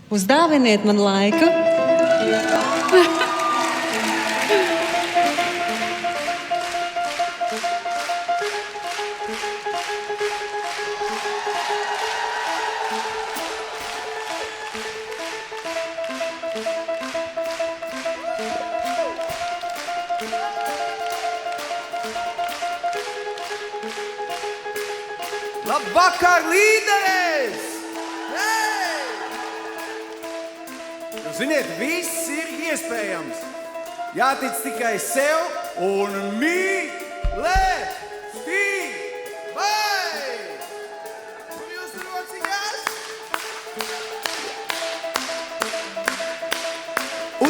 Uzdāviniet man laiku. Labvakar, līderis! Hey! Ziniet, viss ir iespējams. Jātic tikai sev un mīlestībai! Un jūs rocījās?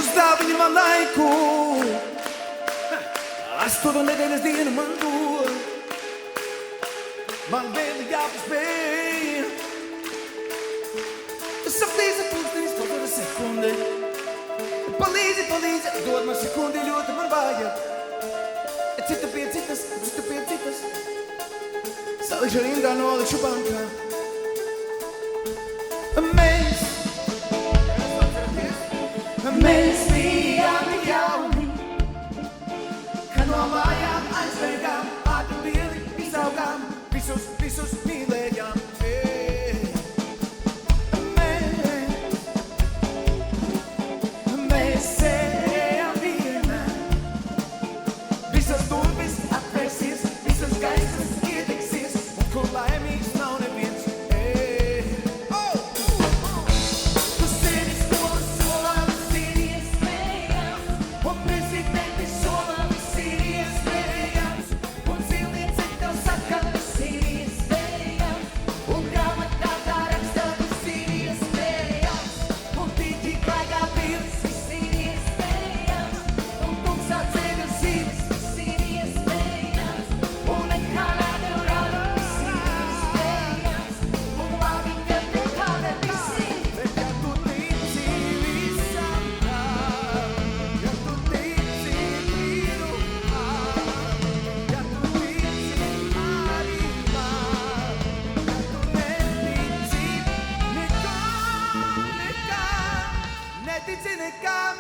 Uzdāvini man laiku, 8 nedēļas dienu man dod. Man vēl jāpaspēj. Saplīsa pulkstenis, pavada sekunde. Palīdzi, dod man sekundi, ļoti man vajag. Cita pie citas, salikšu rindā, nolikšu bankā. Mēs bijām jauni, kad no mājām aizbēgām, ātri vieli izaugām. Visus mīlējām, mēs ejam vienā. Visas durvis atvērsies, visas gaismas iedegsies, un kur laimīgs nav neviens. Tu sēdi sola, viss ir iespējams, un prezidenti sola, viss ir iespējams, un cilvēce tev saka, viss ir iespējams, un grāmatā tā raksta, viss ir iespējams, un tīķi klaigā pils, viss ir iespējams, un tumsā ceļu zīmes, viss ir iespējams, un ekrānā tev rāda, viss ir iespējams, un labi tev kāda viss ir. Bet ja tu tici visam tam, ja tu tici mīlu, ja tu tici arī man, ja tu netici nekam,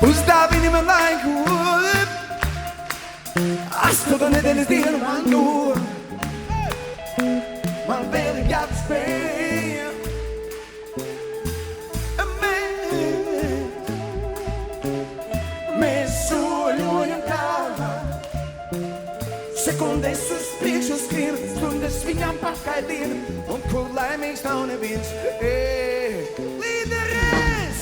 Uzdāvini man laiku, 8 nedēļas dienu man dod. Man vēl ir jāpaspēj. Mēs soļojam tālā, sekundes uz priekšu skrien, stundas viņam pakaļ diena, un kur laimīgs nav neviens. Līderis!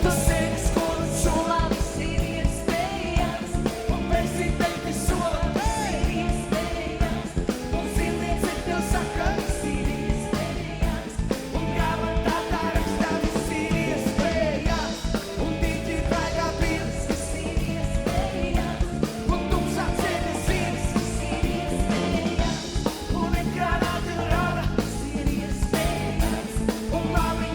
Tu sēdi skolas solā, viss ir iespējams, un prezidenti sola, viss ir iespējams, un cilvēce tev saka, viss ir iespējams, un grāmatā tā rakstā, viss ir iespējams, un tīķi klaigā pils, viss ir iespējams, un tumsā ceļa zīmes, viss ir iespējams, un ekrānā tev rāda, viss ir iespējams, un labi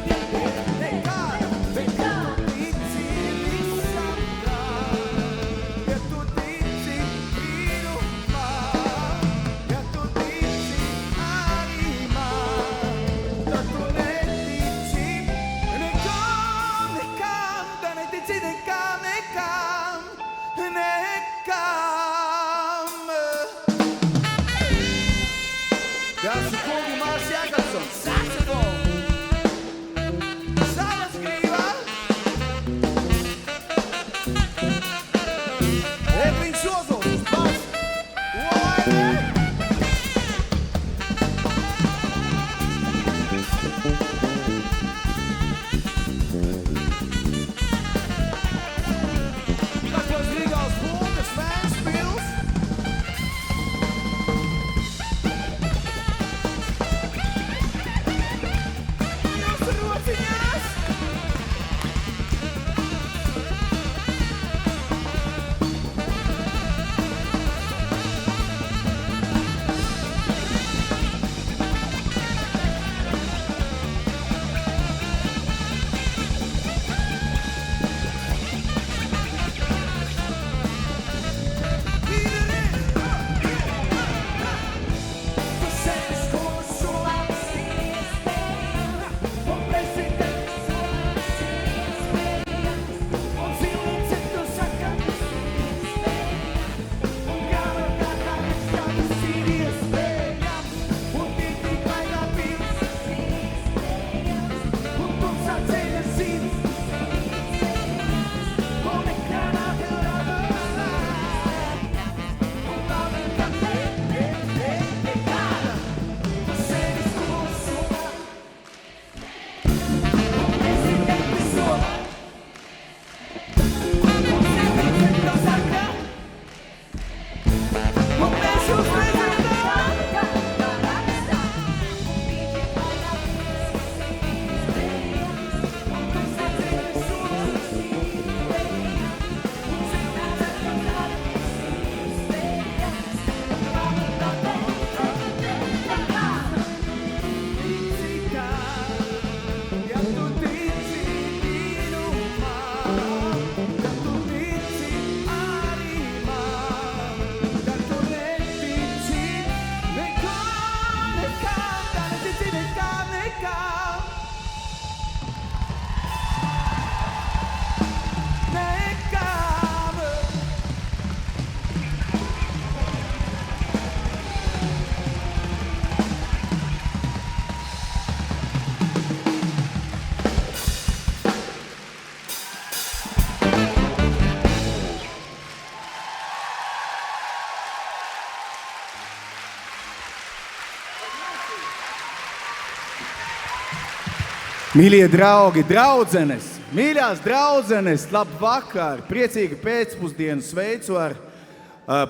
Mīļie draugi, draudzenes, mīļās draudzenes, labu vakar, priecīgi pēcpusdienu, sveicu ar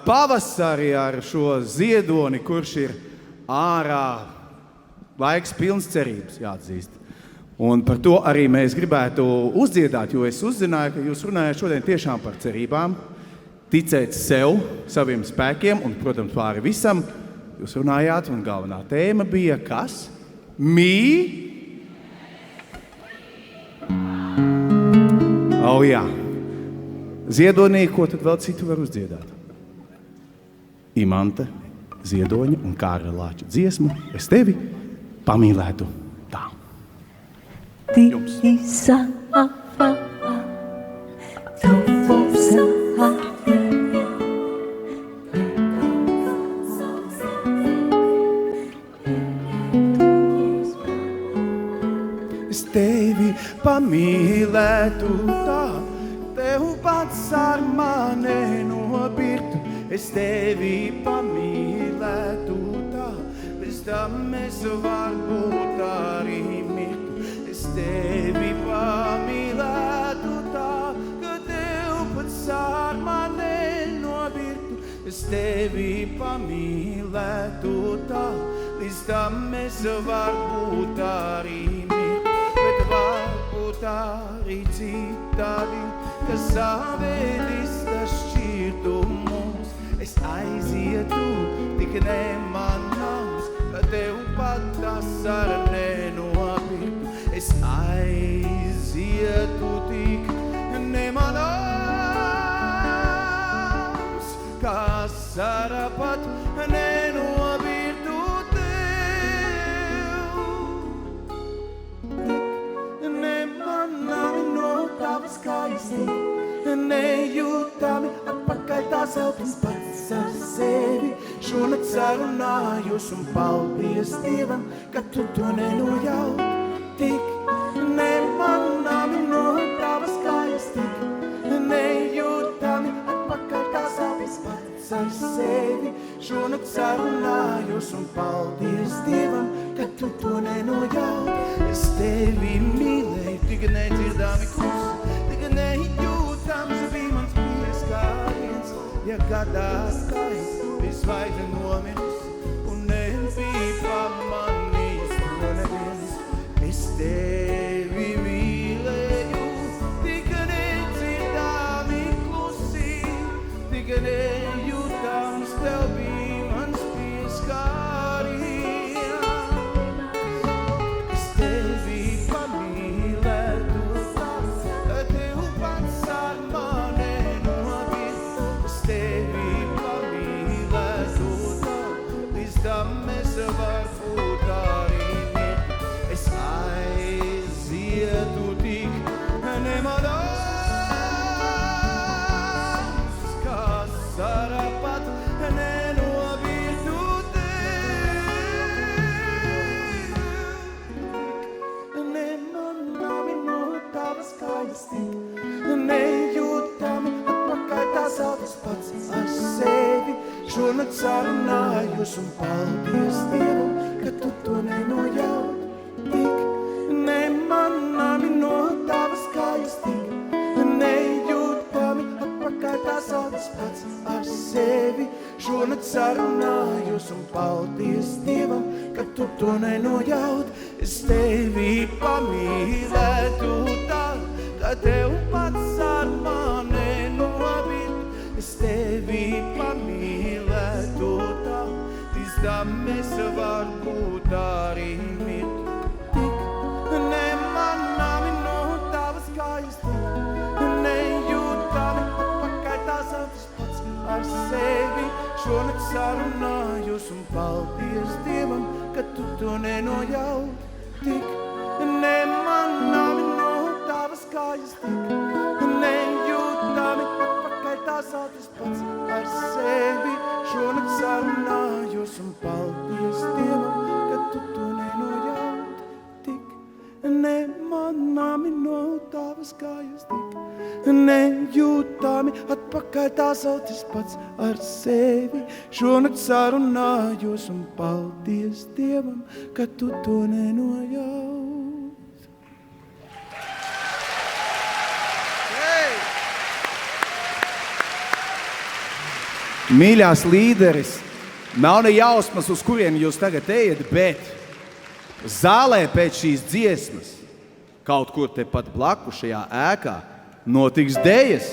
pavasari, ar šo ziedoni, kurš ir ārā, laiks pilns cerības, jāatzīst. Un par to arī mēs gribētu uzdziedāt, jo es uzzināju, ka jūs runājat šodien tiešām par cerībām, ticēt sev, saviem spēkiem un, protams, pāri visam. Jūs runājāt un galvenā tēma bija kas? Jā. Ziedonī, ko tad vēl citu var uzdziedāt? Imante, Ziedoņa un Kārļa Lāča dziesmu Es tevi pamīlētu tā. Jums. Es tevi pamīlētu tā, tev pats ar mani nopirktu. Es tevi pamīlētu tā, bez tam es varbūt arī mirtu. Es tevi pamīlētu tā, ka tev pats ar mani nopirktu. Es tevi pamīlētu tā, bez tam es varbūt arī mirtu. Bet varbūt arī citādi, kas savedis tas šķirtu mūs. Es aizietu tik nemanāms, ka tev pat tas ar nenopirktu. Es aizietu tik nemanāms, kas ar pat nenopirktu tev. Nemanāmi no tavas kājas tik, nejūtami atpakaļ tās elpas pats ar sevi. Šonakt sarunājos un paldies Dievam, ka tu to nenojaut. Tik nemanāmi no tavas kājas tik, nejūtami atpakaļ tās elpas pats ar sevi. Šonakt sarunājos un paldies Dievam, ka tu to nenojaut. Es tevi mīlēju, tik nedzirdāmi klusi, tik nejūtams bija mans pieskāriens. Ja gadās tais, visvaigžņa nomirs, un nebija pamanījis to neviens. Es tevi mīlēju, tik nedzirdāmi klusi, tik nejūtams tev bija mans pieskāriens. Es tevi pamīlētu tā, ka tev pats ar mani nopirktu. Es tevi pamīlētu tā, līdz tam es varbūt arī mirtu. Es aizietu tik nemanāms, kas ar pat nenopirktu tev. Nemanāmi no tavas kājas tik, nejūtami atpakaļ tās elpas pats ar sevi. Šonakt sarunājos un paldies Dievam, ka tu to nenojaut. Tik nemanāmi no tavas kājas tik, nejūtami atpakaļ tās elpas pats ar sevi. Šonakt sarunājos un paldies Dievam, ka tu to nenojaut. Es tevi pamīlētu tā, ka tev pats ar mani nopirktu. Es tevi pamīlētu tā, līdz tam es varbūt arī mirtu. Tik nemanāmi no tavas kājas tik, nejūtami atpakaļ tās elpas pats ar sevi. Šonakt sarunājos un paldies Dievam, ka tu to nenojaut. Tik nemanāmi no tavas kājas tik, nejūtami atpakaļ tās elpas pats ar sevi. Šonakt sarunājos un paldies Dievam, ka tu to nenojaut. Tik nemanāmi no tavas kājas tik, nejūtami atpakaļ tās elpas pats ar sevi. Šonakt sarunājos un paldies Dievam, ka tu to nenojaut. Mīļās līderis, nav ne jausmas, uz kuriem jūs tagad ejat, bet zālē pēc šīs dziesmas, kaut kur tepat blaku šajā ēkā, notiks dejas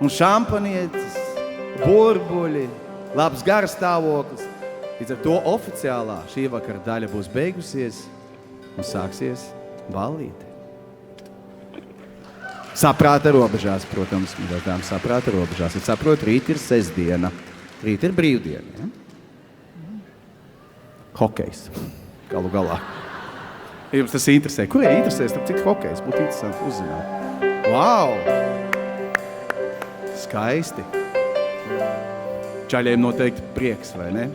un šampanietis, burbuļi, labs garstāvoklis. Līdz ar to oficiālā šī vakara daļa būs beigusies un sāksies ballīte. Saprāta robežās, protams, mīļotām, saprāta robežās. Es saprotu, rīt ir sestdiena, rīt ir brīvdiena. Ja? Hokejs, galu galā. Ja jums tas interesē, kurai interesē, starp cik hokejs būtu interesanti uzzināt. Wow! Skaisti. Čaļiem noteikti prieks, vai ne?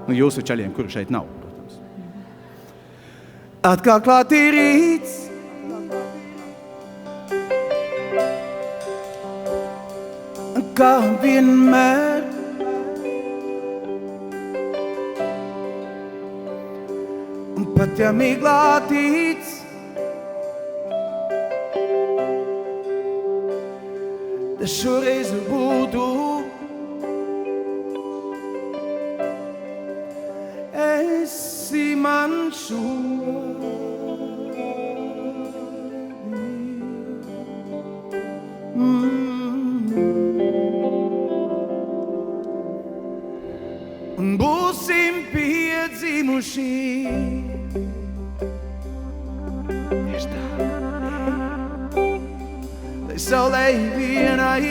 Nu, jūsu čaļiem, kuru šeit nav, protams. Atkal klāt ir rīts. Kā vienmēr. Un pat ja miglātīts, tas šoreiz būtu esi man Un būsim piedzimuši. Tieši tā. Lai saulē vienai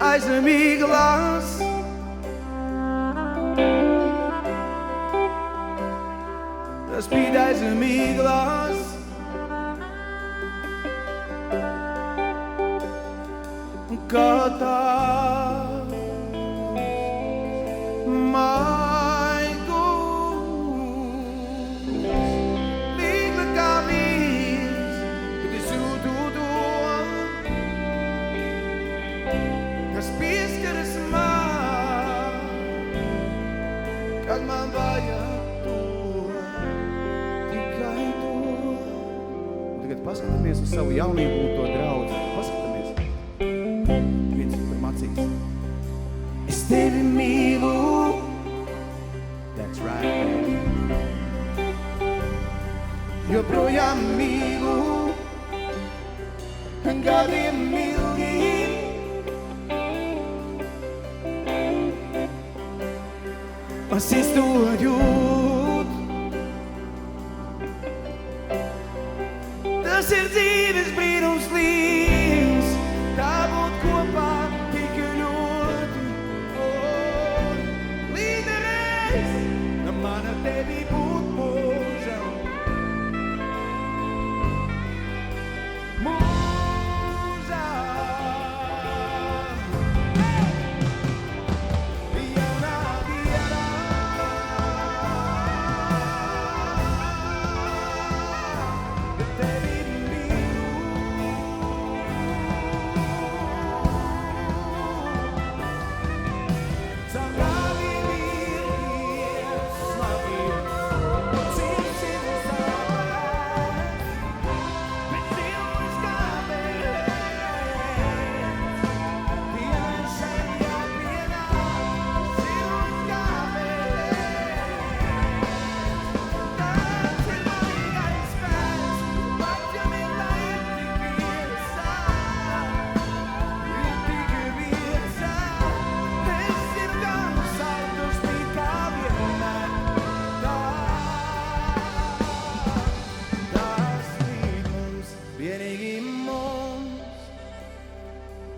aizem iglās. Tas spīd aizem iglās. Kā tās maigus, migla kā vīrs, kad es jūtu to, kas pieskaras man, kad man vajag to, tikai to. Un tagad paskatāmies uz savu jaunību un to draudzi. Es tevi mīlu. That's right, baby. Joprojām mīlu. Gadiem ilgiem. Es to jūt. Tas ir dzīves brīnums līdz. Tā būt kopā. Tevi būt mūžam. Mūžam. Jaunā dienā. Tevi mīlu.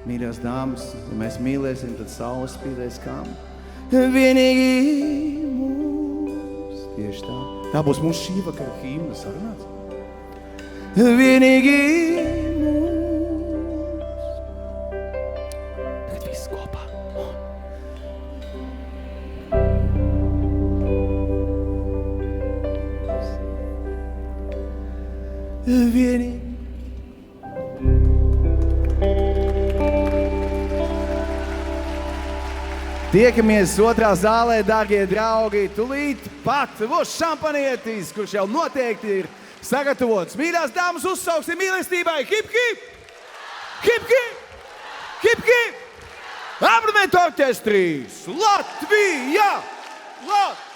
Mīļās dāmas, ja mēs mīlēsim, tad saule spīdēs kam? Vienīgi mums. Tieši tā. Tā būs mūsu šī vakara himna, sarunāts. Vienīgi mums. Tagad viss kopā. Vienīgi. Tiekamies otrā zālē, dārgie draugi, tulīt pat būs šampanietis, kurš jau noteikti ir Sagatavots. Mīļās dāmas, uzsauksim mīlestībai. Hip, hip! Hip, hip! Hip, hip! Aplodējiet orķestrīs! Latvija! Latvija!